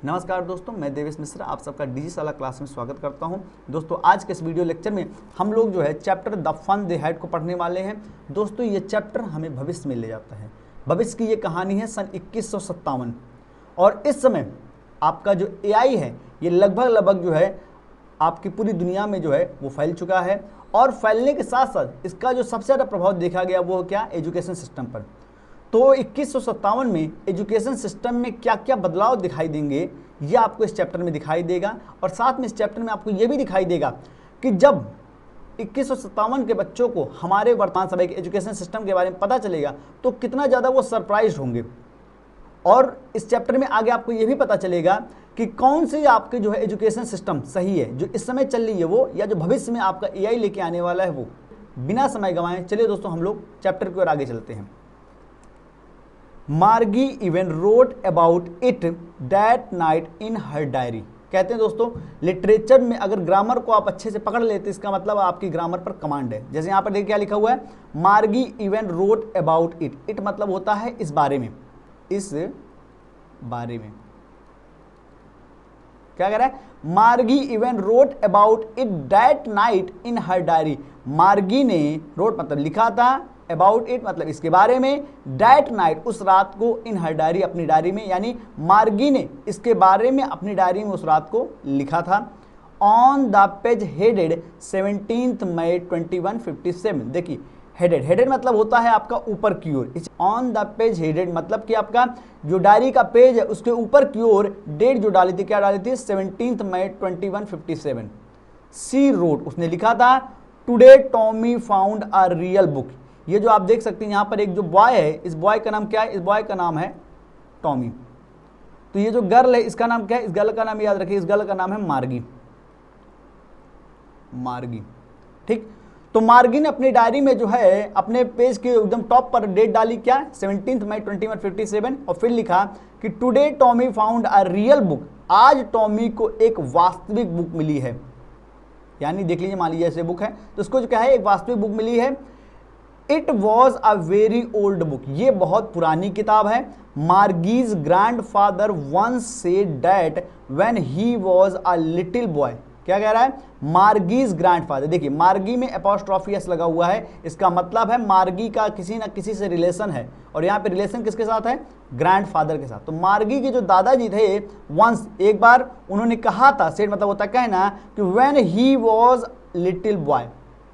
नमस्कार दोस्तों, मैं देवेश मिश्रा आप सबका डिजिशाला क्लास में स्वागत करता हूं। दोस्तों आज के इस वीडियो लेक्चर में हम लोग जो है chapter the fun they had को पढ़ने वाले हैं। दोस्तों ये चैप्टर हमें भविष्य में ले जाता है। भविष्य की ये कहानी है सन 2157 और इस समय आपका जो एआई है ये लगभग जो है आपकी पूरी दुनिया में जो है वो फैल चुका है और फैलने के साथ साथ इसका जो सबसे ज़्यादा प्रभाव देखा गया वो क्या, एजुकेशन सिस्टम पर। तो 2157 में एजुकेशन सिस्टम में क्या क्या बदलाव दिखाई देंगे ये आपको इस चैप्टर में दिखाई देगा और साथ में इस चैप्टर में आपको ये भी दिखाई देगा कि जब 2157 के बच्चों को हमारे वर्तमान समय के एजुकेशन सिस्टम के बारे में पता चलेगा तो कितना ज़्यादा वो सरप्राइज होंगे। और इस चैप्टर में आगे आपको ये भी पता चलेगा कि कौन सी आपके जो है एजुकेशन सिस्टम सही है, जो इस समय चल रही है वो, या जो भविष्य में आपका एआई लेके आने वाला है वो। बिना समय गंवाए चलिए दोस्तों हम लोग चैप्टर की ओर आगे चलते हैं। मार्गी even wrote about it that night in her diary. कहते हैं दोस्तों लिटरेचर में अगर ग्रामर को आप अच्छे से पकड़ लेते इसका मतलब आपकी ग्रामर पर कमांड है। जैसे यहाँ पर देखिए क्या लिखा हुआ है, मार्गी even wrote about it. It मतलब होता है इस बारे में, इस बारे में। क्या कह रहा है, मार्गी even wrote about it that night in her diary. मार्गी ने, रोट मतलब लिखा था, अबाउट इट मतलब इसके बारे में, दैट नाइट उस रात को, इन हर डायरी अपनी डायरी में, यानी मार्गी ने इसके बारे में अपनी डायरी में उस रात को लिखा था। ऑन द पेज हेडेड 17 मई 2157। देखिए हेडेड मतलब होता है आपका ऊपर की ओर। ऑन द पेज हेडेड मतलब कि आपका जो डायरी का पेज है उसके ऊपर की ओर डेट जो डाली थी, क्या डाली थी, 17 मई 2157। सी रोट उसने लिखा था, today Tommy found a real book. ये जो आप देख सकते हैं यहाँ पर एक जो बॉय है, इस बॉय का नाम क्या है, इस बॉय का नाम है टॉमी। तो ये जो गर्ल है इसका नाम क्या है, इस गर्ल का नाम याद रखिए, इस गर्ल का नाम है मार्गी। मार्गी, ठीक। तो मार्गी ने अपनी डायरी में जो है अपने पेज के एकदम टॉप पर डेट डाली, क्या, 17 मई 2157, और फिर लिखा कि today Tommy found a real book. आज टॉमी को एक वास्तविक बुक मिली है। यानी देख लीजिए, मान लीजिए ऐसे बुक है तो उसको जो क्या है, एक वास्तविक बुक मिली है। It was a very old book. ये बहुत पुरानी किताब है। Margie's grandfather once said that when he was a little boy. क्या कह रहा है, मार्गीज ग्रैंड फादर। देखिए मार्गी में एपोस्ट्रोफी एस लगा हुआ है, इसका मतलब है मार्गी का किसी न किसी से रिलेशन है, और यहाँ पे रिलेशन किसके साथ है, ग्रैंड फादर के साथ। तो मार्गी के जो दादाजी थे, वंस एक बार उन्होंने कहा था, सेड मतलब होता है कहना, कि when he was little boy.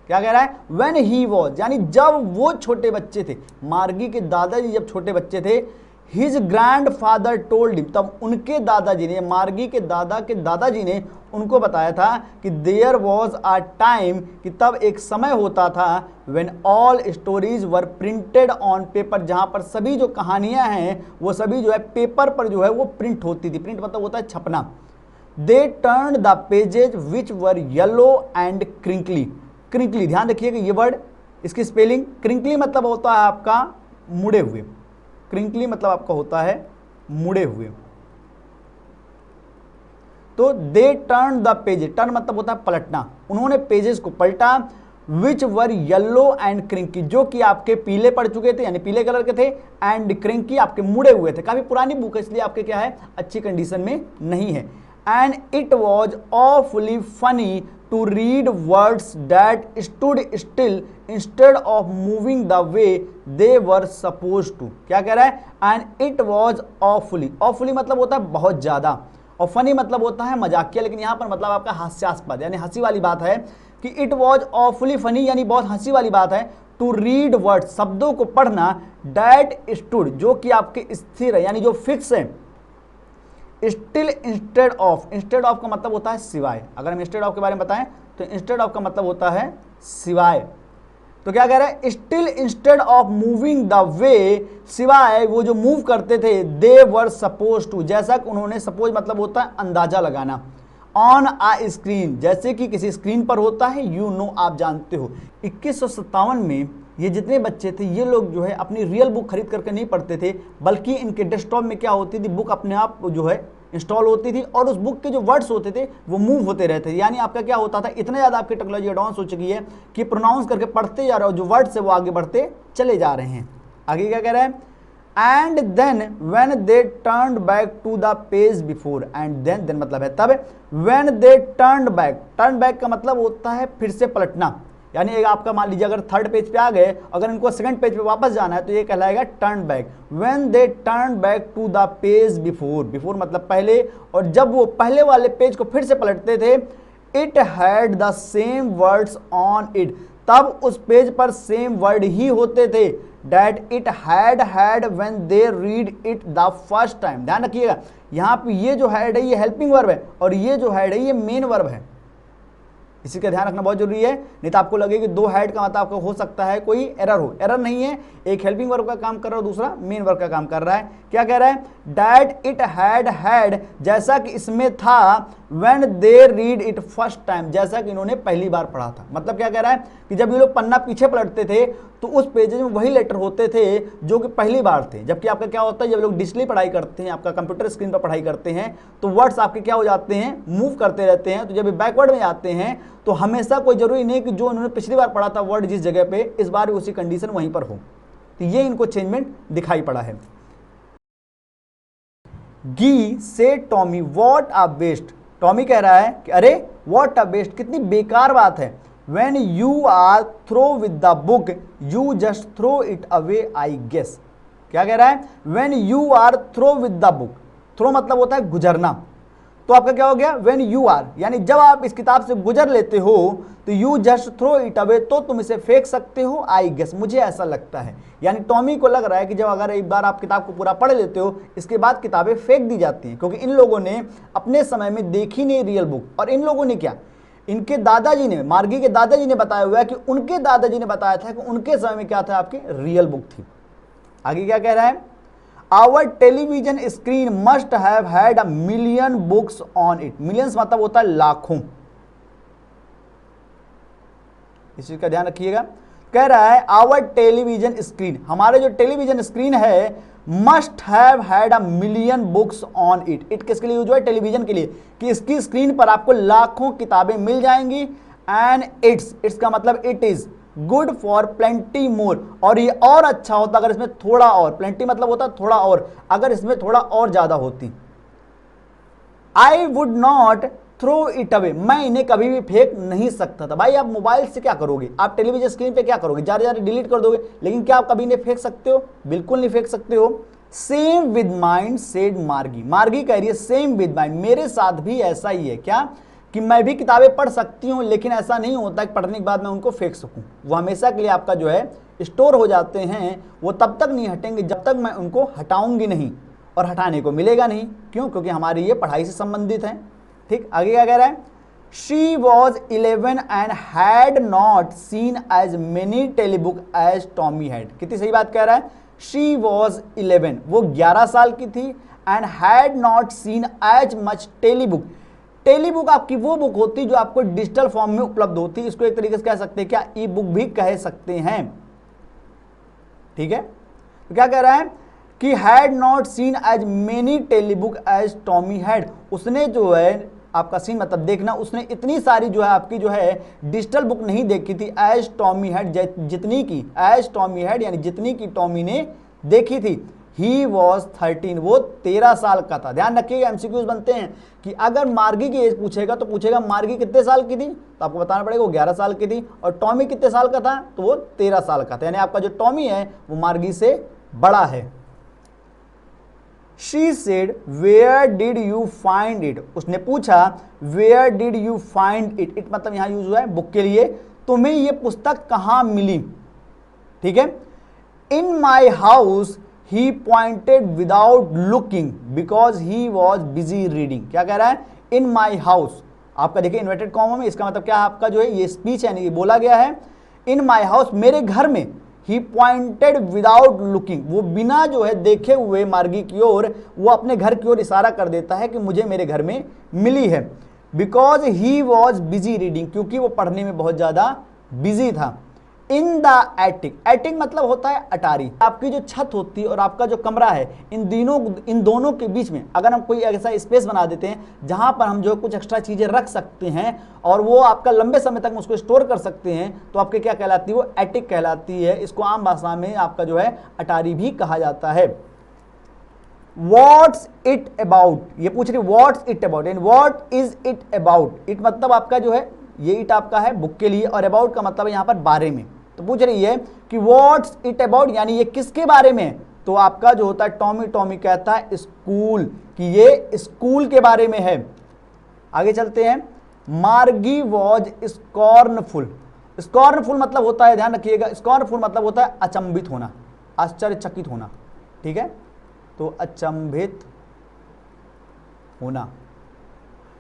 क्या कह रहा है, व्हेन ही वॉज यानी जब वो छोटे बच्चे थे, मार्गी के दादाजी जब छोटे बच्चे थे, his grand father told him, तब उनके दादाजी ने, मार्गी के दादाजी ने उनको बताया था कि देयर वॉज अ टाइम, कि तब एक समय होता था, when all stories were printed on paper, जहां पर सभी जो कहानियां हैं वो सभी जो है पेपर पर जो है वो प्रिंट होती थी। प्रिंट मतलब होता है छपना। They turned the pages which were yellow and crinkly. Crinkly, ध्यान रखिएगा ये वर्ड, इसकी स्पेलिंग, क्रिंकली मतलब होता है आपका मुड़े हुए। क्रिंकली मतलब आपका होता है मुड़े हुए। तो they turn the pages, turn मतलब होता है पलटना, उन्होंने पेजेस को पलटा। विच वर येलो एंड क्रिंकी, जो कि आपके पीले पड़ चुके थे, यानी पीले कलर के थे, एंड क्रिंकी आपके मुड़े हुए थे। काफी पुरानी बुक है इसलिए आपके क्या है, अच्छी कंडीशन में नहीं है। And it was awfully funny to read words that stood still instead of moving the way they were supposed to। क्या कह रहा है, and it was awfully मतलब होता है बहुत ज़्यादा, और funny मतलब होता है मजाकिया, लेकिन यहाँ पर मतलब आपका हास्यास्पद यानी हंसी वाली बात है कि it was awfully funny यानी बहुत हंसी वाली बात है, to read words शब्दों को पढ़ना, that stood जो कि आपके स्थिर है यानी जो फिक्स है, स्टिल इंस्टेड ऑफ का मतलब होता है सिवाय। अगर हम इंस्टेड ऑफ के बारे में बताएं तो इंस्टेड ऑफ का मतलब होता है सिवाय। तो क्या कह रहा है, still instead of moving the way, सिवाय वो जो मूव करते थे, दे वर सपोज टू, जैसा कि उन्होंने, सपोज मतलब होता है अंदाजा लगाना, ऑन आ स्क्रीन जैसे कि किसी स्क्रीन पर होता है, यू नो आप जानते हो। 2157 में ये जितने बच्चे थे ये लोग जो है अपनी रियल बुक खरीद करके नहीं पढ़ते थे, बल्कि इनके डेस्कटॉप में क्या होती थी, बुक अपने आप जो है इंस्टॉल होती थी और उस बुक के जो वर्ड्स होते थे वो मूव होते रहते थे। यानी आपका क्या होता था, इतना ज़्यादा आपकी टेक्नोलॉजी एडवांस हो चुकी है कि प्रोनाउंस करके पढ़ते जा रहे हो, जो वर्ड्स है वो आगे बढ़ते चले जा रहे हैं। आगे क्या कह रहा है, and then when they turned back to the page before, and then मतलब है तब, व्हेन दे टर्न्ड बैक का मतलब होता है फिर से पलटना, यानी एक आपका मान लीजिए अगर थर्ड पेज पे आ गए, अगर इनको सेकंड पेज पे वापस जाना है तो ये कहलाएगा turn back. When they turn back to the page before मतलब पहले, और जब वो पहले वाले पेज को फिर से पलटते थे, it had the same words on it, तब उस पेज पर सेम वर्ड ही होते थे that it had when they read it the first time. ध्यान रखिएगा यहाँ पे ये जो हैड है ये हेल्पिंग वर्ब है, और ये जो हैड है ये मेन वर्ब है, इसी का ध्यान रखना बहुत जरूरी है, नहीं तो आपको लगे कि दो हेड का मतलब आपको हो सकता है कोई एरर हो, एरर नहीं है, एक हेल्पिंग वर्ब का काम कर रहा है और दूसरा मेन वर्ब का काम कर रहा है। क्या कह रहा है, डैट इट हैड जैसा कि इसमें था, when they read it first time जैसा कि इन्होंने पहली बार पढ़ा था। मतलब क्या कह रहा है कि जब ये लोग पन्ना पीछे पलटते थे तो उस पेजेज में वही लेटर होते थे जो कि पहली बार थे, जबकि आपका क्या होता है जब लोग डिजिटली पढ़ाई करते हैं, आपका कंप्यूटर स्क्रीन पर पढ़ाई करते हैं तो वर्ड्स आपके क्या हो जाते हैं, मूव करते रहते हैं, तो जब बैकवर्ड में आते हैं तो हमेशा कोई जरूरी नहीं कि जो उन्होंने पिछली बार पढ़ा था वर्ड जिस जगह पे इस बार भी उसी कंडीशन वहीं पर हो, तो ये इनको चेंजमेंट दिखाई पड़ा है। गी से Tommy what a waste, Tommy कह रहा है कि अरे व्हाट अ वेस्ट, कितनी बेकार बात है। When you are through with the book, you just throw it away, I guess। क्या कह रहा है, When you are through with the book, throw मतलब होता है गुजरना, तो आपका क्या हो गया, When you are यानी जब आप इस किताब से गुजर लेते हो तो you just throw it away तो तुम इसे फेंक सकते हो, I guess मुझे ऐसा लगता है। यानी टॉमी को लग रहा है कि जब अगर एक बार आप किताब को पूरा पढ़ लेते हो इसके बाद किताबें फेंक दी जाती हैं, क्योंकि इन लोगों ने अपने समय में देखी नहीं रियल बुक, और इन लोगों ने क्या, इनके दादाजी ने, मार्गी के दादाजी ने बताया हुआ है कि उनके दादाजी ने बताया था कि उनके समय में क्या था, आपकी रियल बुक थी। आगे क्या कह रहा है, our television screen must have had a million books on it, millions मतलब होता है लाखों, इस चीज का ध्यान रखिएगा। कह रहा है आवर टेलीविजन स्क्रीन, हमारे जो टेलीविजन स्क्रीन है, must have had a million books on it, it किसके लिए यूज हुआ है, टेलीविजन के लिए, कि इसकी स्क्रीन पर आपको लाखों किताबें मिल जाएंगी। एंड इट्स का मतलब it is good for plenty more, और ये और अच्छा होता अगर इसमें थोड़ा और, प्लेंटी मतलब होता थोड़ा और, अगर इसमें थोड़ा और ज्यादा होती। I would not throw it away, मैं इन्हें कभी भी फेंक नहीं सकता था। भाई आप मोबाइल से क्या करोगे, आप टेलीविजन स्क्रीन पे क्या करोगे, जा रहे डिलीट कर दोगे, लेकिन क्या आप कभी इन्हें फेंक सकते हो, बिल्कुल नहीं फेंक सकते हो। सेम विद माइंड सेड मार्गी, मार्गी कह रही है सेम विद माइंड, मेरे साथ भी ऐसा ही है, क्या कि मैं भी किताबें पढ़ सकती हूँ, लेकिन ऐसा नहीं होता कि पढ़ने के बाद मैं उनको फेंक सकूँ, वो हमेशा के लिए आपका जो है स्टोर हो जाते हैं, वो तब तक नहीं हटेंगे जब तक मैं उनको हटाऊंगी नहीं, और हटाने को मिलेगा नहीं, क्यों, क्योंकि हमारी ये पढ़ाई से संबंधित है। ठीक, आगे क्या कह रहा है, she was 11 and had not seen as many telebook as Tommy had, कितनी सही बात कह रहा है, शी वॉज 11 वो 11 साल की थी, and had not seen as much telebook, telebook आपकी वो बुक होती जो आपको डिजिटल फॉर्म में उपलब्ध होती, इसको एक तरीके से कह सकते हैं क्या, ई बुक भी कह सकते हैं। ठीक है, तो क्या कह रहा है कि had not seen as many telebook as Tommy had, उसने जो है आपका सीन मतलब देखना, उसने इतनी सारी जो है आपकी जो है डिजिटल बुक नहीं देखी थी एज टॉमी हैड, जितनी की एज टॉमी हैड यानी जितनी की टॉमी ने देखी थी। ही वॉज 13 वो 13 साल का था। ध्यान रखिएगा एमसीक्यूज बनते हैं कि अगर मार्गी की एज पूछेगा तो पूछेगा मार्गी कितने साल की थी, तो आपको बताना पड़ेगा वो 11 साल की थी, और टॉमी कितने साल का था, तो वो 13 साल का था, यानी आपका जो टॉमी है वो मार्गी से बड़ा है। She said, where did you find it? उसने पूछा where did you find it? it मतलब यहां यूज हुआ है बुक के लिए, तुम्हें ये पुस्तक कहां मिली। ठीक है, in my house he pointed without looking because he was busy reading। क्या कह रहा है, in my house, आपका देखिए इन्वर्टेड कॉमा में, इसका मतलब क्या है, आपका जो है ये स्पीच है, ये बोला गया है, in my house मेरे घर में, ही पॉइंटेड विदाउट लुकिंग, वो बिना जो है देखे हुए मार्गी की ओर, वो अपने घर की ओर इशारा कर देता है कि मुझे मेरे घर में मिली है। Because he was busy reading, क्योंकि वो पढ़ने में बहुत ज्यादा बिजी था। इन द एटिक, एटिक मतलब होता है अटारी, आपकी जो छत होती है और आपका जो कमरा है, इन दोनों के बीच में अगर हम कोई ऐसा स्पेस बना देते हैं जहां पर हम जो कुछ एक्स्ट्रा चीजें रख सकते हैं और वो आपका लंबे समय तक उसको स्टोर कर सकते हैं, तो आपके क्या कहलाती है, वो एटिक कहलाती है। इसको आम भाषा में आपका जो है अटारी भी कहा जाता है। What's it about, ये पूछ रही what's it about and what is it about। it मतलब आपका जो है ये इट आपका है बुक के लिए और अबाउट का मतलब है यहाँ पर बारे में। तो पूछ रही है कि व्हाट्स इट अबाउट यानी ये किसके बारे में, तो आपका जो होता है टॉमी कहता है स्कूल, कि ये स्कूल के बारे में है। आगे चलते हैं। मार्गी वॉज स्कॉर्नफुल, स्कॉर्नफुल मतलब होता है, ध्यान रखिएगा, स्कॉर्नफुल मतलब होता है अचंभित होना, आश्चर्यचकित होना, ठीक है, तो अचंभित होना,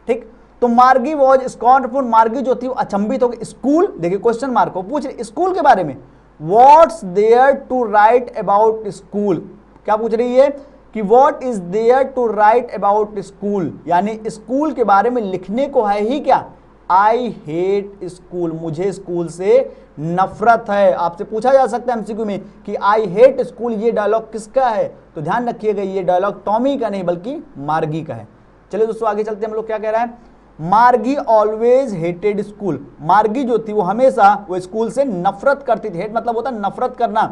ठीक। तो मार्गी वॉज स्कॉर्नफुल, मार्गी जो थी वो अचंभित हो गई। स्कूल, देखिए क्वेश्चन मार्क को पूछ रही स्कूल के बारे में, what's there to write about school, क्या पूछ रही है कि what is there to write about school, यानी स्कूल के बारे में लिखने को है ही क्या, आई हेट स्कूल, मुझे स्कूल से नफरत है। आपसे पूछा जा सकता है एमसीक्यू में कि आई हेट स्कूल, ये डायलॉग किसका है, तो ध्यान रखिएगा ये डायलॉग टॉमी का नहीं बल्कि मार्गी का है। चलिए दोस्तों आगे चलते हैं, हम लोग क्या कह रहा है, मार्गी ऑलवेज हेटेड स्कूल, मार्गी जो थी वो हमेशा वो स्कूल से नफरत करती थी। हेट मतलब होता है नफरत करना,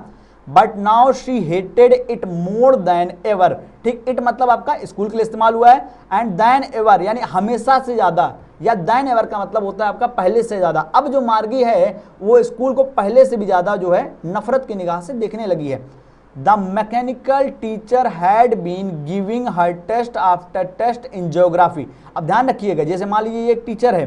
but now she hated it more than ever, ठीक। इट मतलब आपका स्कूल के लिए इस्तेमाल हुआ है, एंड देन एवर यानी हमेशा से ज्यादा, या देन एवर का मतलब होता है आपका पहले से ज्यादा। अब जो मार्गी है वो स्कूल को पहले से भी ज्यादा जो है नफरत की निगाह से देखने लगी है। The mechanical teacher had been giving her test after test in geography. अब ध्यान रखिएगा, जैसे मान लीजिए ये एक टीचर है,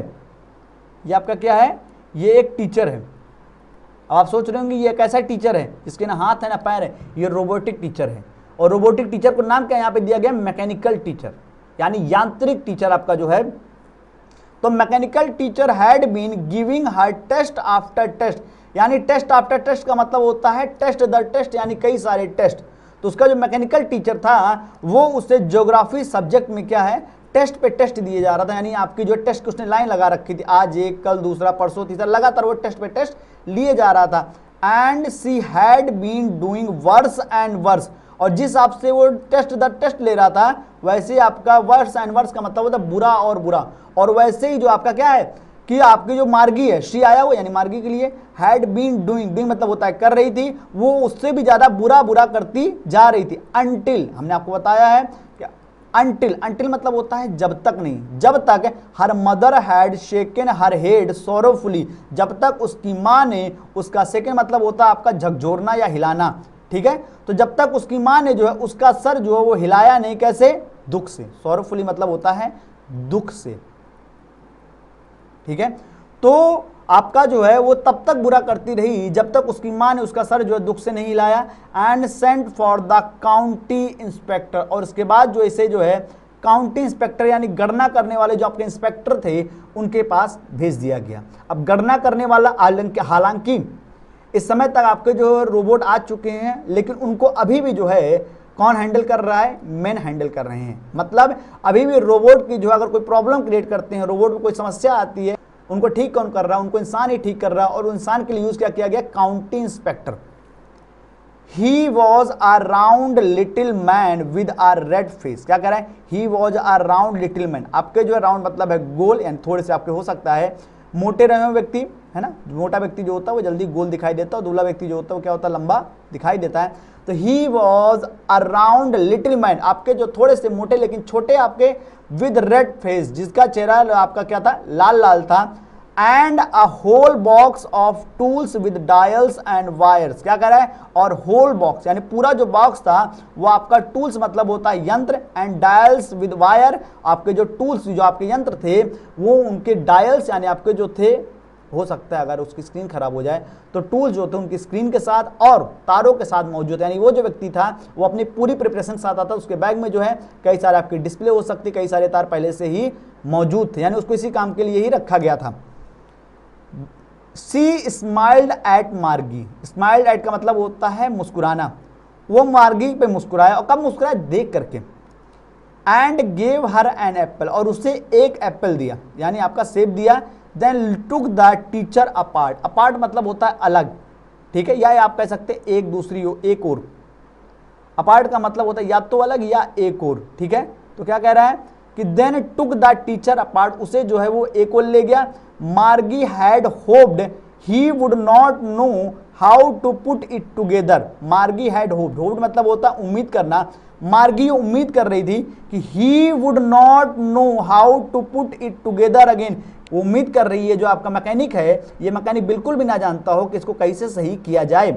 ये आपका क्या है, ये एक टीचर है। अब आप सोच रहे होंगे ये कैसा टीचर है जिसके ना हाथ है ना पैर है, ये रोबोटिक टीचर है। और रोबोटिक टीचर को नाम क्या यहाँ पे दिया गया, मैकेनिकल टीचर, यानी यांत्रिक टीचर आपका जो है। तो mechanical teacher had been giving her test after test, यानी टेस्ट आफ्टर टेस्ट का मतलब होता है टेस्ट दर टेस्ट, यानी कई सारे टेस्ट। तो उसका जो मैकेनिकल टीचर था वो उससे ज्योग्राफी सब्जेक्ट में क्या है, टेस्ट पे टेस्ट दिए जा रहा था, यानी आपकी जो टेस्ट की उसने लाइन लगा रखी थी, आज एक, कल दूसरा, परसों तीसरा, लगातार वो टेस्ट पे टेस्ट लिए जा रहा था। And she had been doing worse and worse, और जिस हिसाब से वो टेस्ट दर टेस्ट ले रहा था वैसे आपका वर्स एंड वर्स का मतलब होता है बुरा और बुरा। और वैसे ही जो आपका क्या है कि आपकी जो मार्गी है, शी आया हुआ यानी मार्गी के लिए, हैड बीन डूइंग, डूइंग मतलब होता है कर रही थी, वो उससे भी ज्यादा बुरा बुरा करती जा रही थी। अंटिल, हमने आपको बताया है कि अंटिल, अंटिल मतलब होता है जब तक नहीं, जब तक her mother had shaken her head sorrowfully, जब तक उसकी माँ ने उसका, सेकंड मतलब होता है आपका झकझोरना या हिलाना, ठीक है। तो जब तक उसकी माँ ने जो है उसका सर जो है वो हिलाया नहीं, कैसे, दुख से, सोरोफुली मतलब होता है दुख से, ठीक है। तो आपका जो है वो तब तक बुरा करती रही जब तक उसकी मां ने उसका सर जो है दुख से नहीं हिलाया। And sent for the county inspector, और इसके बाद जो इसे जो है काउंटी इंस्पेक्टर यानी गणना करने वाले जो आपके इंस्पेक्टर थे उनके पास भेज दिया गया। अब गणना करने वाला हालांकि इस समय तक आपके जो रोबोट आ चुके हैं, लेकिन उनको अभी भी जो है कौन हैंडल कर रहा है, मैन हैंडल कर रहे हैं। मतलब अभी भी रोबोट की जो अगर कोई प्रॉब्लम क्रिएट करते हैं, रोबोट में कोई समस्या आती है, उनको ठीक कौन कर रहा है, उनको इंसान ही ठीक कर रहा है। और इंसान के लिए यूज क्या किया गया, county inspector. He was a round little man with a red face, क्या कह रहा है, ही was a round little man, आपके जो है राउंड मतलब है गोल, यानी थोड़े से आपके हो सकता है मोटे रहे हुए व्यक्ति, है ना, मोटा व्यक्ति जो होता है वो जल्दी गोल दिखाई देता है, और दूल्हा व्यक्ति जो होता है वो क्या होता है, लंबा दिखाई देता है। तो he was around little man, आपके जो थोड़े से मोटे लेकिन छोटे आपके, विद रेड फेस, जिसका चेहरा आपका क्या था, लाल लाल था। And a whole box of tools with dials and wires, क्या कह रहा है, और होल बॉक्स यानी पूरा जो बॉक्स था वो आपका टूल्स मतलब होता है यंत्र, एंड डायल्स विद वायर, आपके जो टूल्स जो आपके यंत्र थे वो उनके डायल्स यानी आपके जो थे, हो सकता है अगर उसकी स्क्रीन खराब हो जाए तो टूल्स जो थे उनकी स्क्रीन के साथ और तारों के साथ मौजूद है। यानी वो जो व्यक्ति था वो अपनी पूरी प्रिपरेशन के साथ आता, उसके बैग में जो है कई सारे आपकी डिस्प्ले हो सकती, कई सारे तार पहले से ही मौजूद थे, यानी उसको इसी काम के लिए ही रखा गया था। सी स्माइल्ड एट मार्गी, स्माइल्ड एट का मतलब होता है मुस्कुराना, वो मार्गी पे मुस्कुराया, और कब मुस्कुराया, देख करके। And gave her an apple, और उसे एक एप्पल दिया, यानी आपका सेब दिया। Then took the teacher apart, apart मतलब होता है अलग, ठीक है, या आप कह सकते हैं एक दूसरी हो, एक और। अपार्ट का मतलब होता है या तो अलग या एक और, ठीक है। तो क्या कह रहा है कि then took the teacher apart, उसे जो है वो एक और ले गया। Margie had hoped he would not know how to put it together. Margie had hoped, hoped मतलब होता है उम्मीद करना। मार्गी उम्मीद कर रही थी कि he would not know how to put it together again. उम्मीद कर रही है जो आपका मैकेनिक है, ये मैकेनिक बिल्कुल भी ना जानता हो कि इसको कैसे सही किया जाए।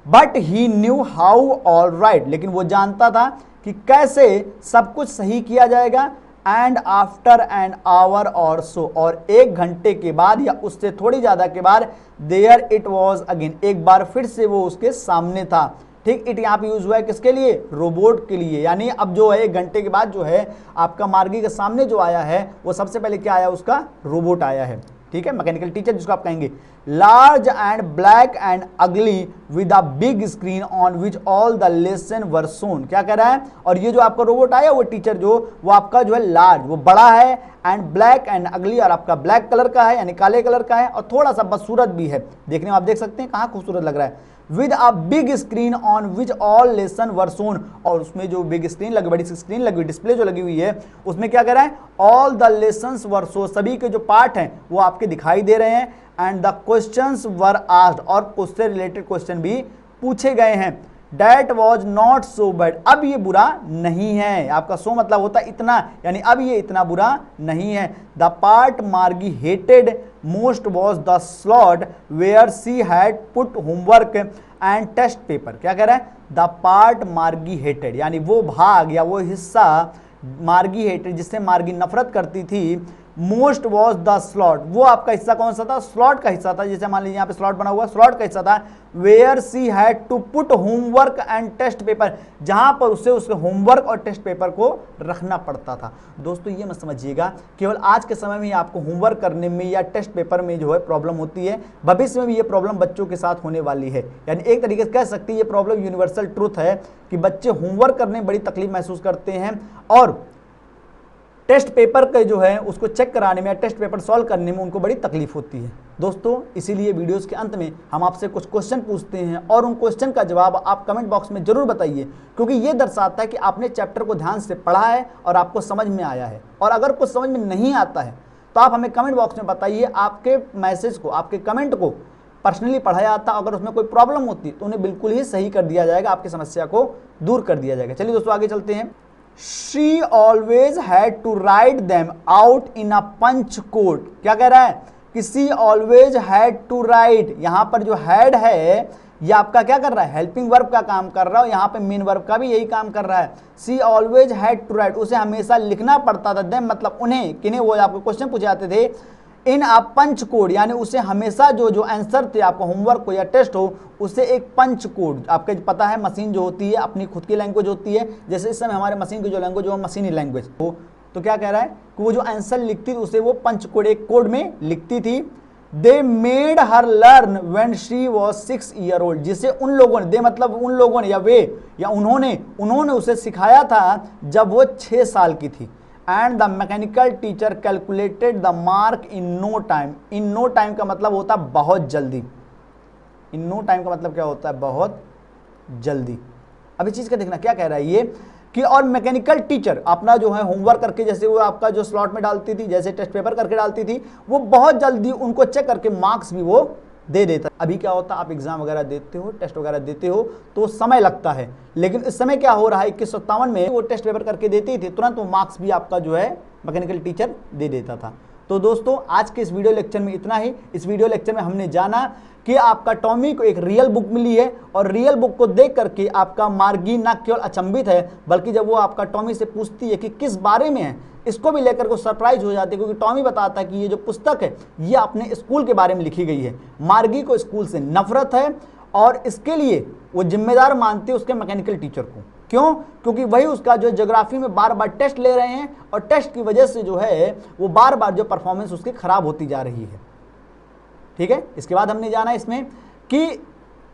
But he knew how all right, लेकिन वो जानता था कि कैसे सब कुछ सही किया जाएगा। एंड आफ्टर एन आवर और सो, और 1 घंटे के बाद या उससे थोड़ी ज्यादा के बाद, देयर इट वॉज अगेन, एक बार फिर से वो उसके सामने था। ठीक, इट यहाँ पे यूज हुआ है किसके लिए? रोबोट के लिए। यानी अब जो है 1 घंटे के बाद जो है आपका मार्गी के सामने जो आया है वो सबसे पहले क्या आया? उसका रोबोट आया है। ठीक है, मैकेनिकल टीचर जिसको आप कहेंगे। लार्ज एंड ब्लैक एंड अगली with a big screen on which all the lesson were shown. क्या कह रहा है? और ये जो आपका रोबोट आया वो टीचर जो वो आपका जो है लार्ज, वो बड़ा है, एंड ब्लैक एंड अगली, और आपका ब्लैक कलर का है यानी काले कलर का है, और थोड़ा सा बदसूरत भी है। देखने में आप देख सकते हैं कहाँ खूबसूरत लग रहा है। With a big screen on which all lesson were shown, और उसमें जो बिग स्क्रीन लगी, बड़ी स्क्रीन लगी हुई, डिस्प्ले जो लगी हुई है उसमें क्या कर रहा है? All the lessons were show, सभी के जो पार्ट हैं वो आपके दिखाई दे रहे हैं। And the questions were asked, और उससे रिलेटेड क्वेश्चन भी पूछे गए हैं। That was not so bad, अब ये बुरा नहीं है। आपका सो मतलब होता है इतना, यानी अब ये इतना बुरा नहीं है। The part Margie hated most was the slot where she had put homework and test paper। क्या कह रहा है? The part Margie hated, यानी वो भाग या वो हिस्सा मार्गी हेटेड, जिससे मार्गी नफरत करती थी। मोस्ट वॉज द स्लॉट, वो आपका हिस्सा कौन सा था? स्लॉट का हिस्सा था। जैसे मान लीजिए यहाँ पे स्लॉट बना हुआ, स्लॉट का हिस्सा था। Where she had to put homework and test paper, जहां पर उसे उसके होमवर्क और टेस्ट पेपर को रखना पड़ता था। दोस्तों ये मत समझिएगा केवल आज के समय में ही आपको होमवर्क करने में या टेस्ट पेपर में जो है प्रॉब्लम होती है, भविष्य में भी ये प्रॉब्लम बच्चों के साथ होने वाली है। यानी एक तरीके से कह सकते हैं ये प्रॉब्लम यूनिवर्सल ट्रूथ है कि बच्चे होमवर्क करने में बड़ी तकलीफ महसूस करते हैं, और टेस्ट पेपर के जो है उसको चेक कराने में या टेस्ट पेपर सॉल्व करने में उनको बड़ी तकलीफ होती है। दोस्तों इसीलिए वीडियोस के अंत में हम आपसे कुछ क्वेश्चन पूछते हैं, और उन क्वेश्चन का जवाब आप कमेंट बॉक्स में जरूर बताइए, क्योंकि ये दर्शाता है कि आपने चैप्टर को ध्यान से पढ़ा है और आपको समझ में आया है। और अगर कुछ समझ में नहीं आता है तो आप हमें कमेंट बॉक्स में बताइए, आपके मैसेज को, आपके कमेंट को पर्सनली पढ़ा जाता। अगर उसमें कोई प्रॉब्लम होती तो उन्हें बिल्कुल ही सही कर दिया जाएगा, आपकी समस्या को दूर कर दिया जाएगा। चलिए दोस्तों आगे चलते हैं। She always had to write them out in a punch code। क्या कह रहा है कि she always had to write, यहां पर जो had है ये आपका क्या कर रहा है? हेल्पिंग वर्ब का काम कर रहा है, और यहाँ पे मेन वर्ब का भी यही काम कर रहा है। She always had to write, उसे हमेशा लिखना पड़ता था। them मतलब उन्हें, किन्हें? वो आपको क्वेश्चन पूछे जाते थे। इन अ पंच कोड, यानी उसे हमेशा जो आंसर थे आपका होमवर्क हो या टेस्ट हो, उसे एक पंच कोड, आपको पता है मशीन जो होती है अपनी खुद की लैंग्वेज होती है, जैसे इस समय हमारे मशीन की जो लैंग्वेज हो मशीनी लैंग्वेज हो, तो क्या कह रहा है कि वो जो आंसर लिखती थी उसे वो पंच कोड, एक कोड में लिखती थी। They made her learn when she was 6 year old, जिसे उन लोगों ने, दे मतलब उन लोगों ने या वे या उन्होंने उसे सिखाया था जब वो 6 साल की थी। And the mechanical teacher calculated the mark in no time. In no time का मतलब होता है बहुत जल्दी। इन नो टाइम का मतलब क्या होता है? बहुत जल्दी। अभी चीज का देखना क्या कह रहा है ये कि, और मैकेनिकल टीचर अपना जो है होमवर्क करके, जैसे वो आपका जो स्लॉट में डालती थी, जैसे टेस्ट पेपर करके डालती थी, वो बहुत जल्दी उनको चेक करके मार्क्स भी वो दे देता। अभी क्या होता है, आप एग्जाम वगैरह देते हो, टेस्ट वगैरह देते हो तो समय लगता है, लेकिन इस समय क्या हो रहा है 2157 में वो टेस्ट पेपर करके देती थी, तुरंत वो मार्क्स भी आपका जो है मैकेनिकल टीचर दे देता था। तो दोस्तों आज के इस वीडियो लेक्चर में इतना ही। इस वीडियो लेक्चर में हमने जाना कि आपका टॉमी को एक रियल बुक मिली है, और रियल बुक को देख करके आपका मार्गी न केवल अचंभित है, बल्कि जब वो आपका टॉमी से पूछती है कि किस बारे में है, इसको भी लेकर को सरप्राइज हो जाते हैं, क्योंकि टॉमी बताता है कि ये जो पुस्तक है ये अपने स्कूल के बारे में लिखी गई है। मार्गी को स्कूल से नफरत है, और इसके लिए वो जिम्मेदार मानते हैं उसके मैकेनिकल टीचर को। क्यों? क्योंकि वही उसका जो ज्योग्राफी में बार बार टेस्ट ले रहे हैं, और टेस्ट की वजह से जो है वो बार बार जो परफॉर्मेंस उसकी खराब होती जा रही है। ठीक है, इसके बाद हमने जाना इसमें कि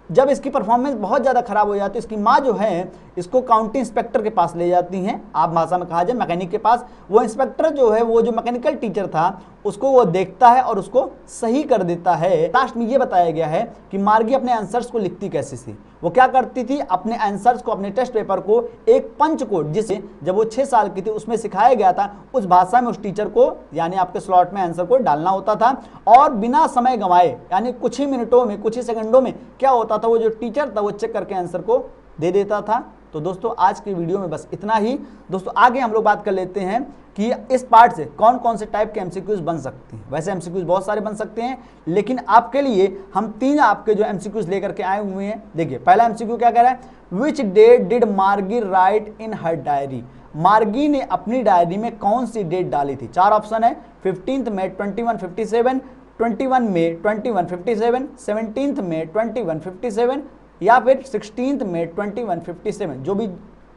जब इसकी परफॉर्मेंस बहुत ज़्यादा खराब हो जाती है, इसकी माँ जो है इसको काउंटी इंस्पेक्टर के पास ले जाती हैं, आप भाषा में कहा जाए मैकेनिक के पास। वो इंस्पेक्टर जो है, वो जो मैकेनिकल टीचर था, उसको वो देखता है और उसको सही कर देता है। लास्ट में ये बताया गया है कि मार्गी अपने आंसर्स को लिखती कैसे थी। वो क्या करती थी, अपने आंसर्स को, अपने टेस्ट पेपर को एक पंच कोड, जिसे जब वो 6 साल की थी उसमें सिखाया गया था, उस भाषा में उस टीचर को यानी आपके स्लॉट में आंसर को डालना होता था और बिना समय गंवाए यानी कुछ ही मिनटों में, कुछ ही सेकंडों में क्या होता था, वो जो टीचर था वो चेक करके आंसर को दे देता था। तो दोस्तों आज की वीडियो में बस इतना ही। दोस्तों आगे हम लोग बात कर लेते हैं कि इस पार्ट से कौन कौन से टाइप के एमसीक्यूज बन सकते हैं। वैसे एमसीक्यूज बहुत सारे बन सकते हैं, लेकिन आपके लिए हम 3 आपके जो एमसीक्यूज लेकर के आए हुए हैं। देखिए पहला एमसीक्यू क्या कह रहा है, विच डेट डिड मार्गी राइट इन हर डायरी। मार्गी ने अपनी डायरी में कौन सी डेट डाली थी। 4 ऑप्शन है, 15 मई 2157, 21 मई 2157, 17 मई 2157 या फिर 16 मई 2157। जो भी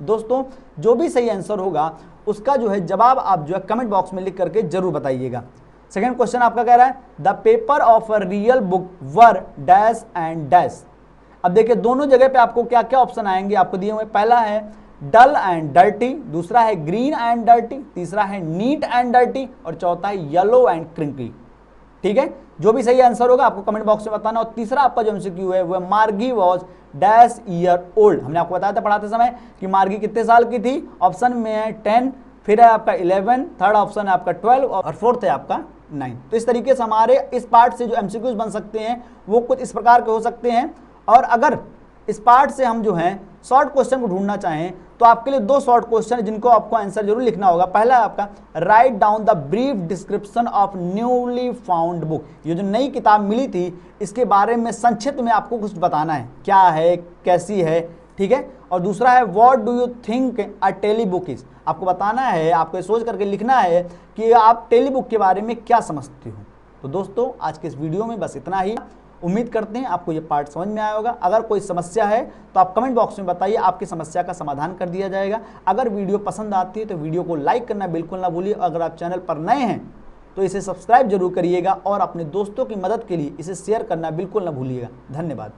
दोस्तों जो भी सही आंसर होगा उसका जो है जवाब आप जो है कमेंट बॉक्स में लिख करके जरूर बताइएगा। सेकंड क्वेश्चन आपका कह रहा है, the paper of a real book were dash and dash. अब देखिए दोनों जगह पे आपको क्या क्या ऑप्शन आएंगे आपको दिए हुए। पहला है डल एंड डर्टी, दूसरा है ग्रीन एंड डर्टी, तीसरा है नीट एंड डर्टी और चौथा है येलो एंड क्रिंकली। ठीक है, जो भी सही आंसर होगा आपको कमेंट बॉक्स में बताना। और तीसरा आपका जो एमसीक्यू है वो मार्गी वॉज डैश ईयर ओल्ड। हमने आपको बताया था पढ़ाते समय कि मार्गी कितने साल की थी। ऑप्शन में है 10, फिर है आपका 11, थर्ड ऑप्शन है आपका 12 और फोर्थ है आपका 9। तो इस तरीके से हमारे इस पार्ट से जो एमसीक्यूज बन सकते हैं वो कुछ इस प्रकार के हो सकते हैं। और अगर इस पार्ट से हम जो है शॉर्ट क्वेश्चन को ढूंढना चाहें तो आपके लिए 2 शॉर्ट क्वेश्चन जिनको आपको आंसर जरूर लिखना होगा। पहला है आपका write down the brief description of newly found book. ये जो नई किताब मिली थी इसके बारे में संक्षिप्त में आपको कुछ बताना है, क्या है, कैसी है। ठीक है, और दूसरा है what do you think a telebook is. आपको बताना है, आपको सोच करके लिखना है कि आप टेली बुक के बारे में क्या समझते हो। तो दोस्तों आज के इस वीडियो में बस इतना ही। उम्मीद करते हैं आपको ये पार्ट समझ में आया होगा। अगर कोई समस्या है तो आप कमेंट बॉक्स में बताइए, आपकी समस्या का समाधान कर दिया जाएगा। अगर वीडियो पसंद आती है तो वीडियो को लाइक करना बिल्कुल ना भूलिए। अगर आप चैनल पर नए हैं तो इसे सब्सक्राइब जरूर करिएगा और अपने दोस्तों की मदद के लिए इसे शेयर करना बिल्कुल ना भूलिएगा। धन्यवाद।